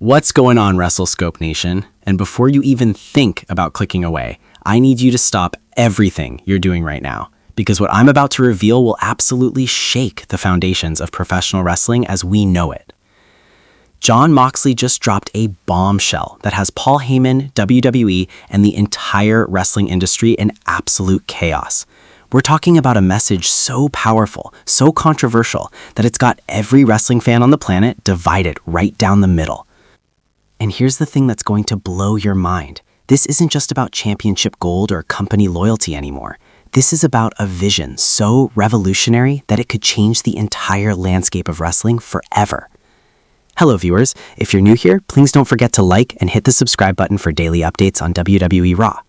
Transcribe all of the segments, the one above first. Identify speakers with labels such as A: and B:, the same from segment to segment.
A: What's going on, Wrestle Scope Nation? And before you even think about clicking away, I need you to stop everything you're doing right now, because what I'm about to reveal will absolutely shake the foundations of professional wrestling as we know it. Jon Moxley just dropped a bombshell that has Paul Heyman, WWE, and the entire wrestling industry in absolute chaos. We're talking about a message so powerful, so controversial, that it's got every wrestling fan on the planet divided right down the middle. And here's the thing that's going to blow your mind. This isn't just about championship gold or company loyalty anymore. This is about a vision so revolutionary that it could change the entire landscape of wrestling forever. Hello viewers, if you're new here, please don't forget to like and hit the subscribe button for daily updates on WWE Raw.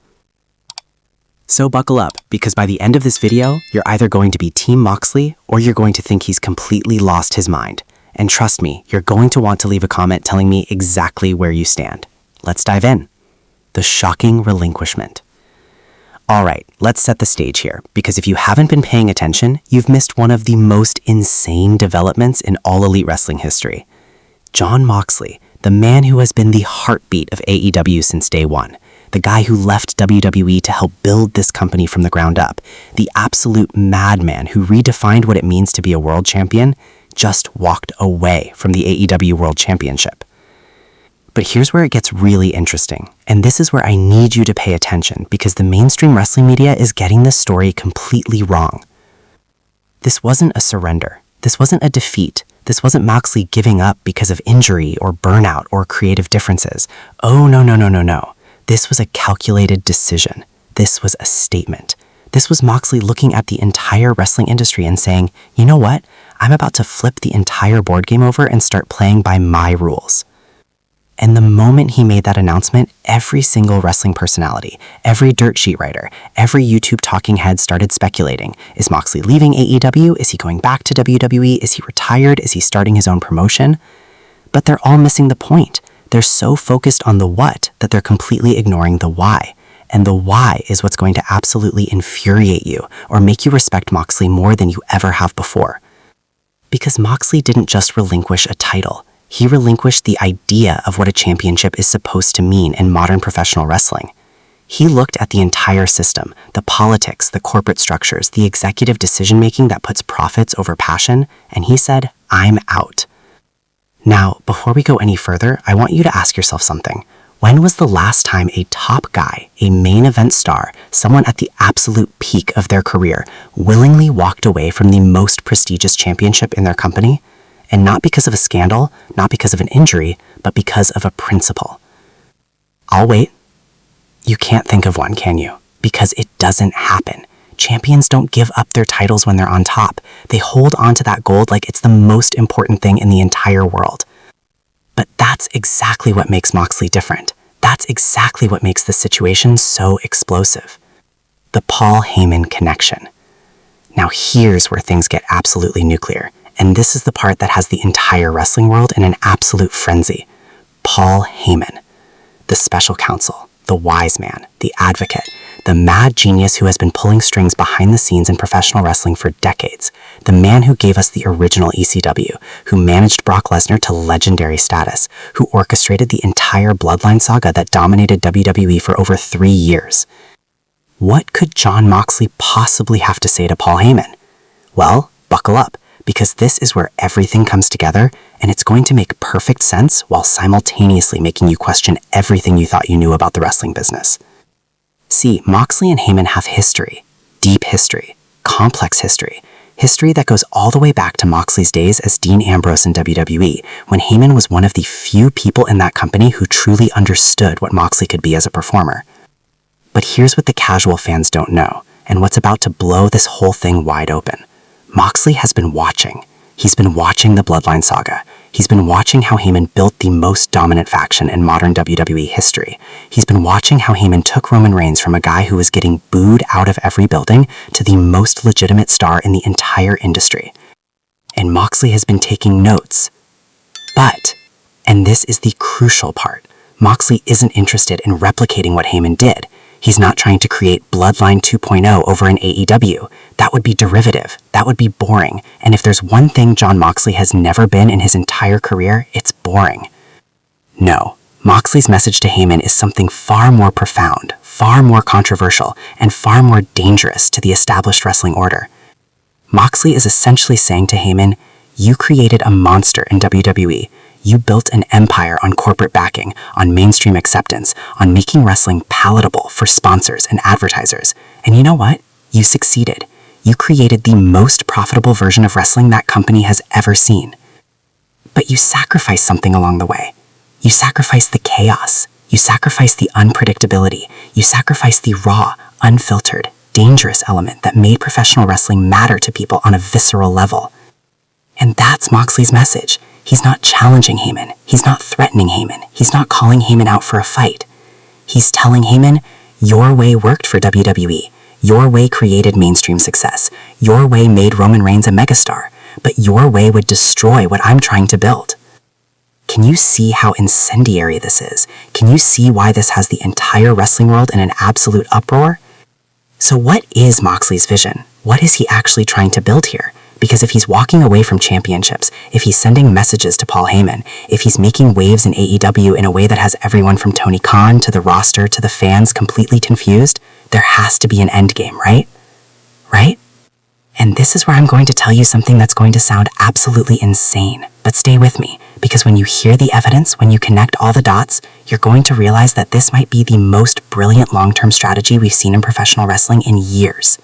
A: So buckle up, because by the end of this video, you're either going to be Team Moxley or you're going to think he's completely lost his mind. And trust me, you're going to want to leave a comment telling me exactly where you stand. Let's dive in. The shocking relinquishment. All right, let's set the stage here, because if you haven't been paying attention, you've missed one of the most insane developments in all Elite Wrestling history. Jon Moxley, the man who has been the heartbeat of AEW since day one, the guy who left WWE to help build this company from the ground up, the absolute madman who redefined what it means to be a world champion, just walked away from the AEW World Championship. But here's where it gets really interesting, and this is where I need you to pay attention, because the mainstream wrestling media is getting this story completely wrong. This wasn't a surrender. This wasn't a defeat. This wasn't Moxley giving up because of injury or burnout or creative differences. Oh, no. This was a calculated decision. This was a statement. This was Moxley looking at the entire wrestling industry and saying, you know what? I'm about to flip the entire board game over and start playing by my rules. And the moment he made that announcement, every single wrestling personality, every dirt sheet writer, every YouTube talking head started speculating. Is Moxley leaving AEW? Is he going back to WWE? Is he retired? Is he starting his own promotion? But they're all missing the point. They're so focused on the what that they're completely ignoring the why. And the why is what's going to absolutely infuriate you or make you respect Moxley more than you ever have before. Because Moxley didn't just relinquish a title. He relinquished the idea of what a championship is supposed to mean in modern professional wrestling. He looked at the entire system, the politics, the corporate structures, the executive decision-making that puts profits over passion, and he said, I'm out. Now, before we go any further, I want you to ask yourself something. When was the last time a top guy, a main event star, someone at the absolute peak of their career, willingly walked away from the most prestigious championship in their company? And not because of a scandal, not because of an injury, but because of a principle. I'll wait. You can't think of one, can you? Because it doesn't happen. Champions don't give up their titles when they're on top. They hold on to that gold like it's the most important thing in the entire world. But that's exactly what makes Moxley different. That's exactly what makes the situation so explosive. The Paul Heyman connection. Now here's where things get absolutely nuclear, and this is the part that has the entire wrestling world in an absolute frenzy. Paul Heyman, the special counsel, the wise man, the advocate, the mad genius who has been pulling strings behind the scenes in professional wrestling for decades, the man who gave us the original ECW, who managed Brock Lesnar to legendary status, who orchestrated the entire Bloodline saga that dominated WWE for over 3 years. What could Jon Moxley possibly have to say to Paul Heyman? Well, buckle up, because this is where everything comes together, and it's going to make perfect sense while simultaneously making you question everything you thought you knew about the wrestling business. See, Moxley and Heyman have history, deep history, complex history that goes all the way back to Moxley's days as Dean Ambrose in WWE, when Heyman was one of the few people in that company who truly understood what Moxley could be as a performer. But here's what the casual fans don't know, and what's about to blow this whole thing wide open. Moxley has been watching. He's been watching the Bloodline saga. He's been watching how Heyman built the most dominant faction in modern WWE history. He's been watching how Heyman took Roman Reigns from a guy who was getting booed out of every building to the most legitimate star in the entire industry. And Moxley has been taking notes. But, and this is the crucial part, Moxley isn't interested in replicating what Heyman did. He's not trying to create Bloodline 2.0 over in AEW. That would be derivative. That would be boring. And if there's one thing Jon Moxley has never been in his entire career, it's boring. No, Moxley's message to Heyman is something far more profound, far more controversial, and far more dangerous to the established wrestling order. Moxley is essentially saying to Heyman, you created a monster in WWE. You built an empire on corporate backing, on mainstream acceptance, on making wrestling palatable for sponsors and advertisers. And you know what? You succeeded. You created the most profitable version of wrestling that company has ever seen. But you sacrificed something along the way. You sacrificed the chaos. You sacrificed the unpredictability. You sacrificed the raw, unfiltered, dangerous element that made professional wrestling matter to people on a visceral level. And that's Moxley's message. He's not challenging Heyman. He's not threatening Heyman. He's not calling Heyman out for a fight. He's telling Heyman, your way worked for WWE. Your way created mainstream success. Your way made Roman Reigns a megastar. But your way would destroy what I'm trying to build. Can you see how incendiary this is? Can you see why this has the entire wrestling world in an absolute uproar? So what is Moxley's vision? What is he actually trying to build here? Because if he's walking away from championships, if he's sending messages to Paul Heyman, if he's making waves in AEW in a way that has everyone from Tony Khan to the roster to the fans completely confused, there has to be an endgame, right? Right? And this is where I'm going to tell you something that's going to sound absolutely insane. But stay with me, because when you hear the evidence, when you connect all the dots, you're going to realize that this might be the most brilliant long-term strategy we've seen in professional wrestling in years.